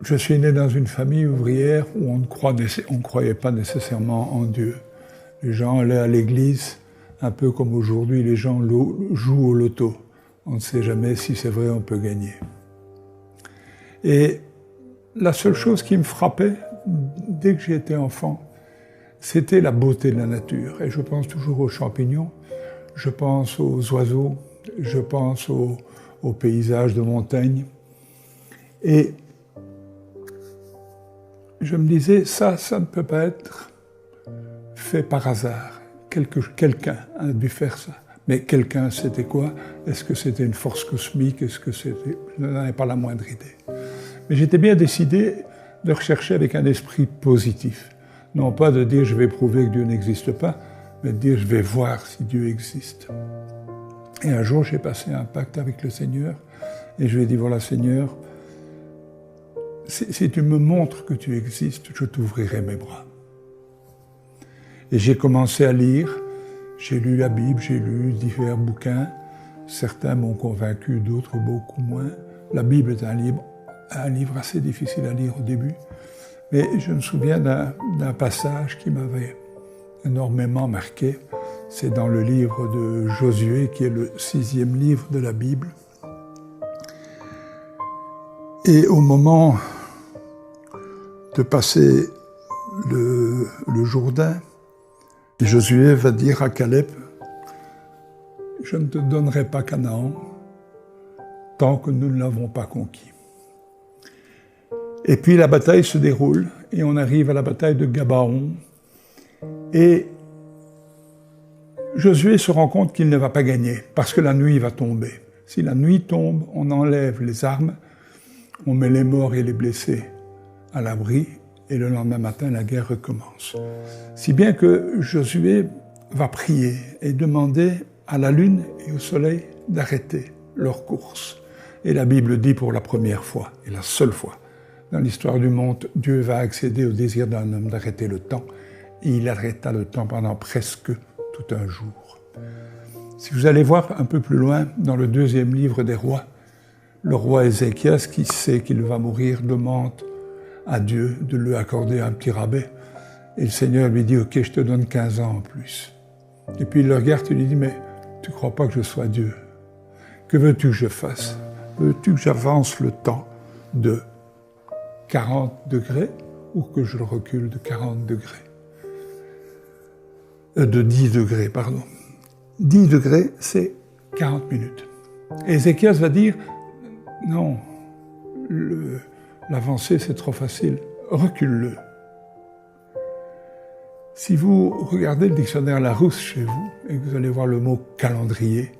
Je suis né dans une famille ouvrière où on ne croyait pas nécessairement en Dieu. Les gens allaient à l'église, un peu comme aujourd'hui les gens jouent au loto. On ne sait jamais si c'est vrai, on peut gagner. Et la seule chose qui me frappait, dès que j'étais enfant, c'était la beauté de la nature. Et je pense toujours aux champignons, je pense aux oiseaux, je pense aux paysages de montagne. Et je me disais, ça ne peut pas être fait par hasard. Quelqu'un a dû faire ça. Mais quelqu'un, c'était quoi? Est-ce que c'était une force cosmique? Est-ce que c'était... Je n'en avais pas la moindre idée. Mais j'étais bien décidé de rechercher avec un esprit positif. Non pas de dire je vais prouver que Dieu n'existe pas, mais de dire je vais voir si Dieu existe. Et un jour, j'ai passé un pacte avec le Seigneur et je lui ai dit, voilà Seigneur, si tu me montres que tu existes, je t'ouvrirai mes bras. Et j'ai commencé à lire, j'ai lu la Bible, j'ai lu divers bouquins. Certains m'ont convaincu, d'autres beaucoup moins. La Bible est un livre assez difficile à lire au début. Mais je me souviens d'un passage qui m'avait énormément marqué. C'est dans le livre de Josué, qui est le 6e livre de la Bible. Et au moment de passer le Jourdain, Josué va dire à Caleb, « Je ne te donnerai pas Canaan tant que nous ne l'avons pas conquis. » Et puis la bataille se déroule et on arrive à la bataille de Gabaon. Et Josué se rend compte qu'il ne va pas gagner parce que la nuit va tomber. Si la nuit tombe, on enlève les armes, on met les morts et les blessés à l'abri et le lendemain matin, la guerre recommence. Si bien que Josué va prier et demander à la lune et au soleil d'arrêter leur course. Et la Bible dit pour la première fois, et la seule fois, dans l'histoire du monde, Dieu va accéder au désir d'un homme d'arrêter le temps. Et il arrêta le temps pendant presque tout un jour. Si vous allez voir un peu plus loin, dans le 2e livre des rois, le roi Ézéchias, qui sait qu'il va mourir, demande à Dieu de lui accorder un petit rabais. Et le Seigneur lui dit, « Ok, je te donne 15 ans en plus. » Et puis il le regarde et lui dit, « Mais tu ne crois pas que je sois Dieu? Que veux-tu que je fasse? Veux-tu que j'avance le temps de 40 degrés ou que je le recule de 40 degrés? De 10 degrés, pardon. 10 degrés, c'est 40 minutes. Et Ézéchias va dire, non, l'avancée c'est trop facile, recule-le. Si vous regardez le dictionnaire Larousse chez vous et que vous allez voir le mot calendrier,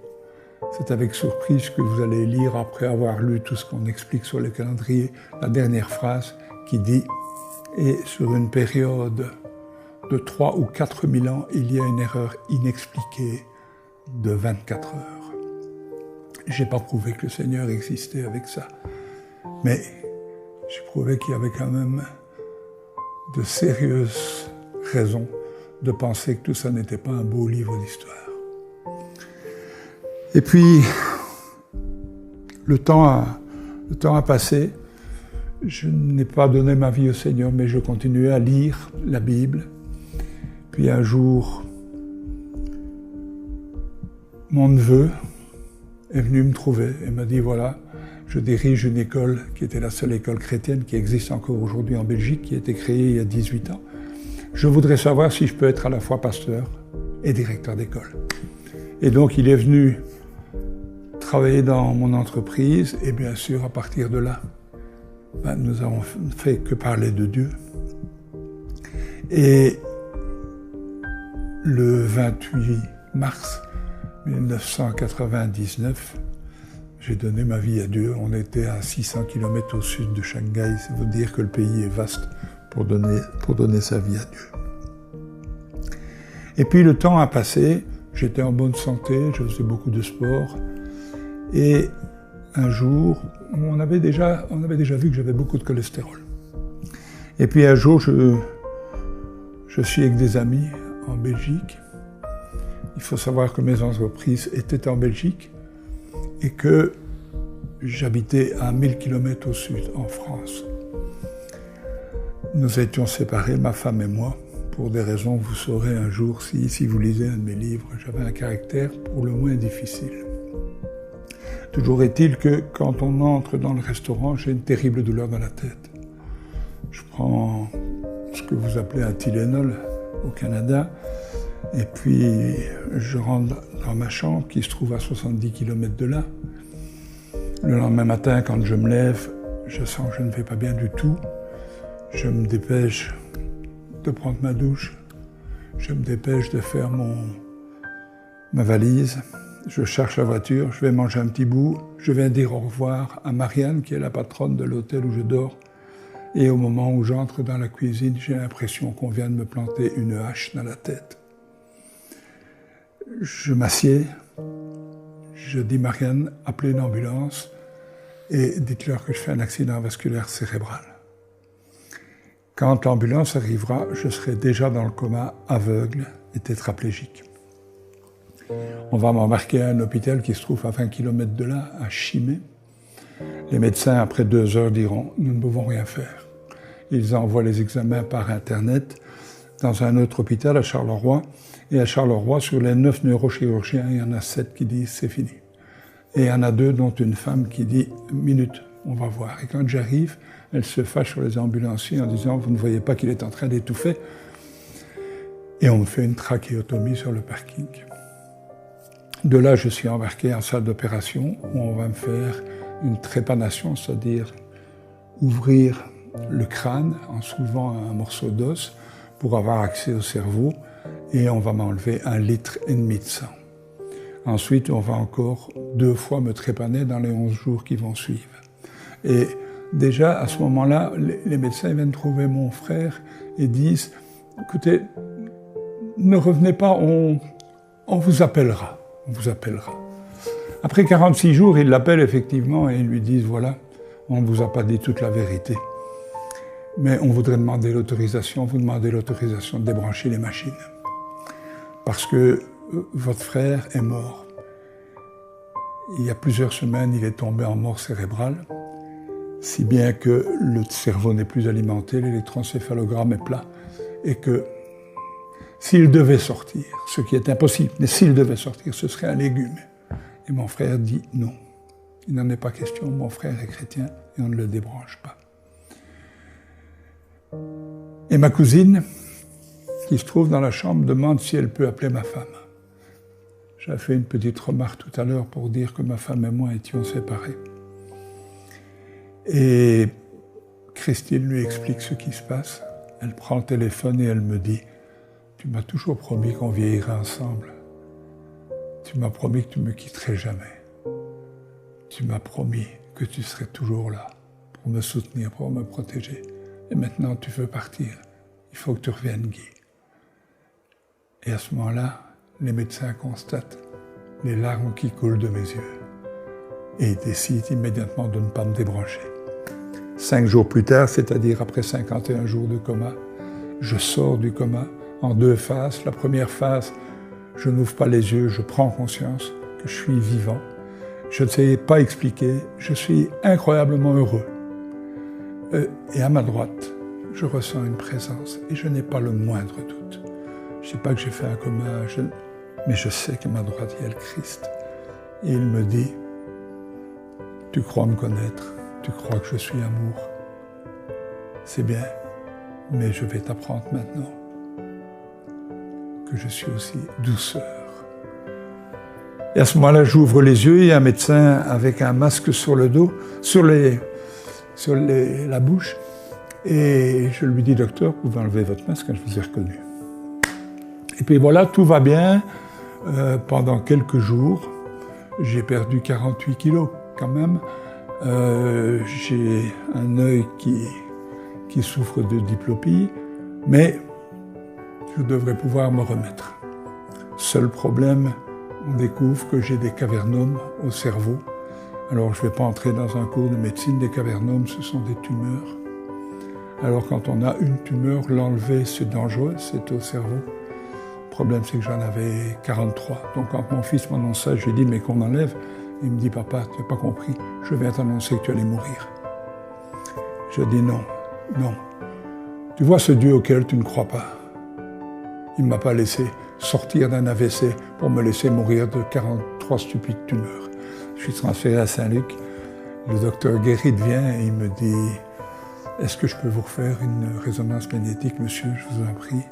c'est avec surprise que vous allez lire, après avoir lu tout ce qu'on explique sur le calendrier, la dernière phrase qui dit « Et sur une période de 3 ou 4 000 ans, il y a une erreur inexpliquée de 24 heures. » Je n'ai pas prouvé que le Seigneur existait avec ça, mais j'ai prouvé qu'il y avait quand même de sérieuses raisons de penser que tout ça n'était pas un beau livre d'histoire. Et puis, le temps a passé. Je n'ai pas donné ma vie au Seigneur, mais je continuais à lire la Bible. Puis un jour, mon neveu est venu me trouver et m'a dit, voilà, je dirige une école qui était la seule école chrétienne qui existe encore aujourd'hui en Belgique, qui a été créée il y a 18 ans. Je voudrais savoir si je peux être à la fois pasteur et directeur d'école. Et donc, il est venu travailler dans mon entreprise et bien sûr, à partir de là, nous avons fait que parler de Dieu. Et le 28 mars 1999, j'ai donné ma vie à Dieu. On était à 600 km au sud de Shanghai. Ça veut dire que le pays est vaste pour donner sa vie à Dieu. Et puis le temps a passé, j'étais en bonne santé, je faisais beaucoup de sport. Et un jour, on avait déjà vu que j'avais beaucoup de cholestérol. Et puis un jour, je suis avec des amis en Belgique. Il faut savoir que mes entreprises étaient en Belgique et que j'habitais à 1000 km au sud, en France. Nous étions séparés, ma femme et moi, pour des raisons que vous saurez un jour si vous lisez un de mes livres. J'avais un caractère pour le moins difficile. Toujours est-il que quand on entre dans le restaurant, j'ai une terrible douleur dans la tête. Je prends ce que vous appelez un Tylenol au Canada, et puis je rentre dans ma chambre qui se trouve à 70 km de là. Le lendemain matin, quand je me lève, je sens que je ne vais pas bien du tout. Je me dépêche de prendre ma douche, je me dépêche de faire ma valise, je cherche la voiture, je vais manger un petit bout, je viens dire au revoir à Marianne, qui est la patronne de l'hôtel où je dors, et au moment où j'entre dans la cuisine, j'ai l'impression qu'on vient de me planter une hache dans la tête. Je m'assieds, je dis Marianne, appelez une ambulance et dites-leur que je fais un accident vasculaire cérébral. Quand l'ambulance arrivera, je serai déjà dans le coma, aveugle et tétraplégique. On va m'embarquer à un hôpital qui se trouve à 20 km de là, à Chimay. Les médecins, après 2 heures, diront « nous ne pouvons rien faire ». Ils envoient les examens par Internet dans un autre hôpital à Charleroi. Et à Charleroi, sur les 9 neurochirurgiens, il y en a 7 qui disent « c'est fini ». Et il y en a 2, dont une femme qui dit « minute, on va voir ». Et quand j'arrive, elle se fâche sur les ambulanciers en disant « vous ne voyez pas qu'il est en train d'étouffer ». Et on me fait une trachéotomie sur le parking. De là, je suis embarqué en salle d'opération où on va me faire une trépanation, c'est-à-dire ouvrir le crâne en soulevant un morceau d'os pour avoir accès au cerveau, et on va m'enlever 1,5 litre de sang. Ensuite, on va encore 2 fois me trépaner dans les 11 jours qui vont suivre. Et déjà, à ce moment-là, les médecins viennent trouver mon frère et disent « écoutez, ne revenez pas, on vous appellera. On vous appellera. » Après 46 jours, ils l'appellent effectivement et ils lui disent « voilà, on ne vous a pas dit toute la vérité. Mais on voudrait demander l'autorisation, vous demandez l'autorisation de débrancher les machines. Parce que votre frère est mort. Il y a plusieurs semaines, il est tombé en mort cérébrale, si bien que le cerveau n'est plus alimenté, l'électroencéphalogramme est plat, et que s'il devait sortir, ce qui est impossible, mais s'il devait sortir, ce serait un légume. Et mon frère dit non. Il n'en est pas question, mon frère est chrétien et on ne le débranche pas. Et ma cousine, qui se trouve dans la chambre, demande si elle peut appeler ma femme. J'avais fait une petite remarque tout à l'heure pour dire que ma femme et moi étions séparés. Et Christine lui explique ce qui se passe. Elle prend le téléphone et elle me dit « Tu m'as toujours promis qu'on vieillirait ensemble. Tu m'as promis que tu ne me quitterais jamais. Tu m'as promis que tu serais toujours là pour me soutenir, pour me protéger. Et maintenant, tu veux partir. Il faut que tu reviennes, Guy. » Et à ce moment-là, les médecins constatent les larmes qui coulent de mes yeux et ils décident immédiatement de ne pas me débrancher. 5 jours plus tard, c'est-à-dire après 51 jours de coma, je sors du coma en 2 phases. La première phase, je n'ouvre pas les yeux, je prends conscience que je suis vivant. Je ne sais pas expliquer, je suis incroyablement heureux. Et à ma droite, je ressens une présence et je n'ai pas le moindre doute. Je ne sais pas que j'ai fait un coma, mais je sais qu'à ma droite, il y a le Christ. Et il me dit, tu crois me connaître, tu crois que je suis amour. C'est bien, mais je vais t'apprendre maintenant que je suis aussi douceur. Et à ce moment-là, j'ouvre les yeux, il y a un médecin avec un masque sur le dos, sur la bouche, et je lui dis, docteur, vous pouvez enlever votre masque, je vous ai reconnu. Et puis voilà, tout va bien. Pendant quelques jours, j'ai perdu 48 kilos quand même. J'ai un œil qui souffre de diplopie, mais je devrais pouvoir me remettre. Seul problème, on découvre que j'ai des cavernomes au cerveau. Alors je ne vais pas entrer dans un cours de médecine, des cavernomes, ce sont des tumeurs. Alors quand on a une tumeur, l'enlever c'est dangereux, c'est au cerveau. Le problème c'est que j'en avais 43. Donc quand mon fils m'annonce ça, je lui dis mais qu'on enlève. Il me dit papa, tu n'as pas compris, je viens t'annoncer que tu allais mourir. Je dis non, non. Tu vois ce Dieu auquel tu ne crois pas. Il ne m'a pas laissé sortir d'un AVC pour me laisser mourir de 43 stupides tumeurs. Je suis transféré à Saint-Luc. Le docteur Guérit vient et il me dit « Est-ce que je peux vous refaire une résonance magnétique, monsieur? Je vous en prie. »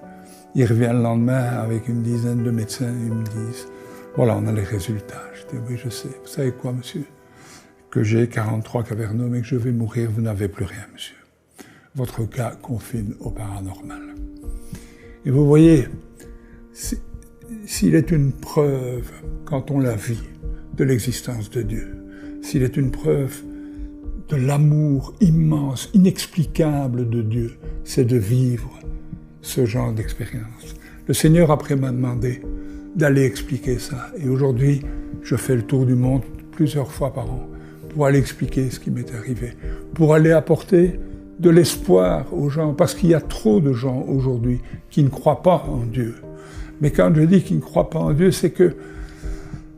Il revient le lendemain avec une dizaine de médecins. Ils me disent « Voilà, on a les résultats. » Je dis « Oui, je sais. Vous savez quoi, monsieur? Que j'ai 43 caverneux, mais que je vais mourir. Vous n'avez plus rien, monsieur. Votre cas confine au paranormal. » Et vous voyez, s'il est une preuve, quand on la vit, de l'existence de Dieu, s'il est une preuve de l'amour immense, inexplicable de Dieu, c'est de vivre ce genre d'expérience. Le Seigneur après m'a demandé d'aller expliquer ça. Et aujourd'hui, je fais le tour du monde plusieurs fois par an pour aller expliquer ce qui m'est arrivé, pour aller apporter de l'espoir aux gens, parce qu'il y a trop de gens aujourd'hui qui ne croient pas en Dieu. Mais quand je dis qu'ils ne croient pas en Dieu, c'est que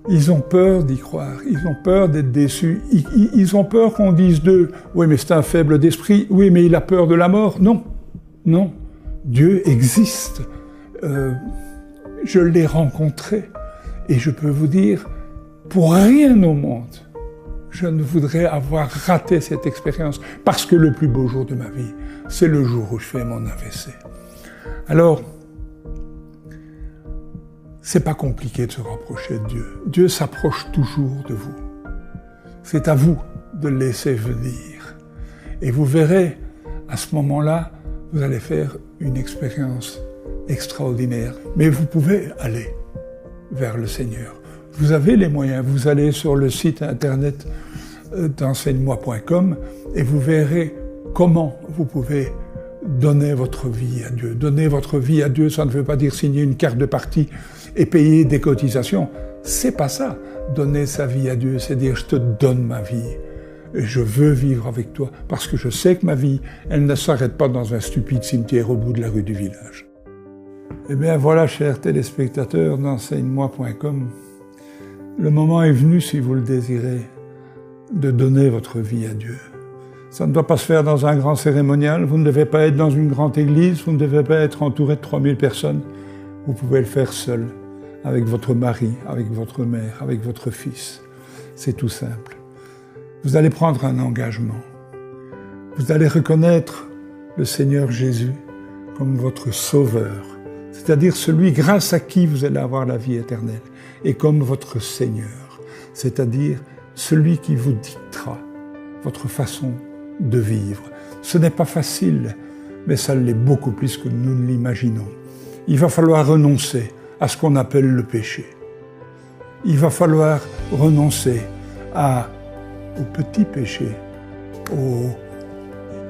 ils ont peur d'y croire, ils ont peur d'être déçus, ils ont peur qu'on dise d'eux « Oui, mais c'est un faible d'esprit, oui, mais il a peur de la mort. » Non, non, Dieu existe. Je l'ai rencontré et je peux vous dire, pour rien au monde, je ne voudrais avoir raté cette expérience, parce que le plus beau jour de ma vie, c'est le jour où je fais mon AVC. Alors, c'est pas compliqué de se rapprocher de Dieu. Dieu s'approche toujours de vous. C'est à vous de le laisser venir. Et vous verrez, à ce moment-là, vous allez faire une expérience extraordinaire. Mais vous pouvez aller vers le Seigneur. Vous avez les moyens. Vous allez sur le site internet d'enseigne-moi.com et vous verrez comment vous pouvez donner votre vie à Dieu. Donner votre vie à Dieu, ça ne veut pas dire signer une carte de parti et payer des cotisations. C'est pas ça. Donner sa vie à Dieu, c'est dire je te donne ma vie. Et je veux vivre avec toi parce que je sais que ma vie, elle ne s'arrête pas dans un stupide cimetière au bout de la rue du village. Eh bien voilà, chers téléspectateurs d'enseigne-moi.com, le moment est venu, si vous le désirez, de donner votre vie à Dieu. Ça ne doit pas se faire dans un grand cérémonial, vous ne devez pas être dans une grande église, vous ne devez pas être entouré de 3000 personnes. Vous pouvez le faire seul, avec votre mari, avec votre mère, avec votre fils. C'est tout simple. Vous allez prendre un engagement. Vous allez reconnaître le Seigneur Jésus comme votre sauveur, c'est-à-dire celui grâce à qui vous allez avoir la vie éternelle, et comme votre Seigneur, c'est-à-dire celui qui vous dictera votre façon de vivre. Ce n'est pas facile, mais ça l'est beaucoup plus que nous ne l'imaginons. Il va falloir renoncer à ce qu'on appelle le péché. Il va falloir renoncer au petit péché.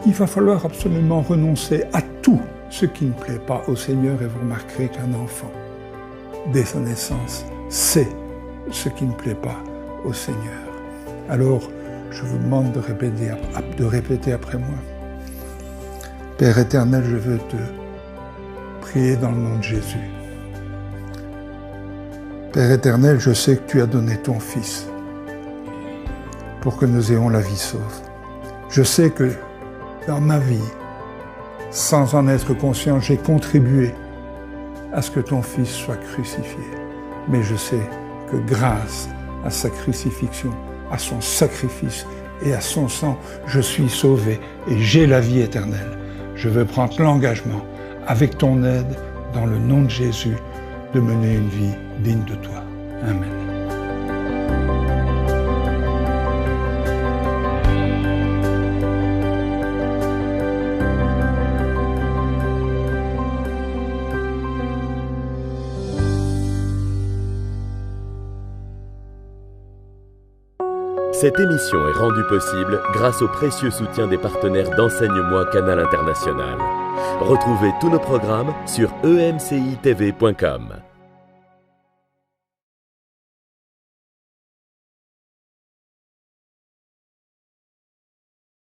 Il va falloir absolument renoncer à tout ce qui ne plaît pas au Seigneur, et vous remarquerez qu'un enfant, dès sa naissance, sait ce qui ne plaît pas au Seigneur. Alors, je vous demande de répéter après moi. Père éternel, je veux te prier dans le nom de Jésus. Père éternel, je sais que tu as donné ton Fils pour que nous ayons la vie sauve. Je sais que dans ma vie, sans en être conscient, j'ai contribué à ce que ton Fils soit crucifié. Mais je sais que grâce à sa crucifixion, à son sacrifice et à son sang, je suis sauvé et j'ai la vie éternelle. Je veux prendre l'engagement, avec ton aide, dans le nom de Jésus, de mener une vie digne de toi. Amen. Cette émission est rendue possible grâce au précieux soutien des partenaires d'Enseigne-moi Canal International. Retrouvez tous nos programmes sur emcitv.com.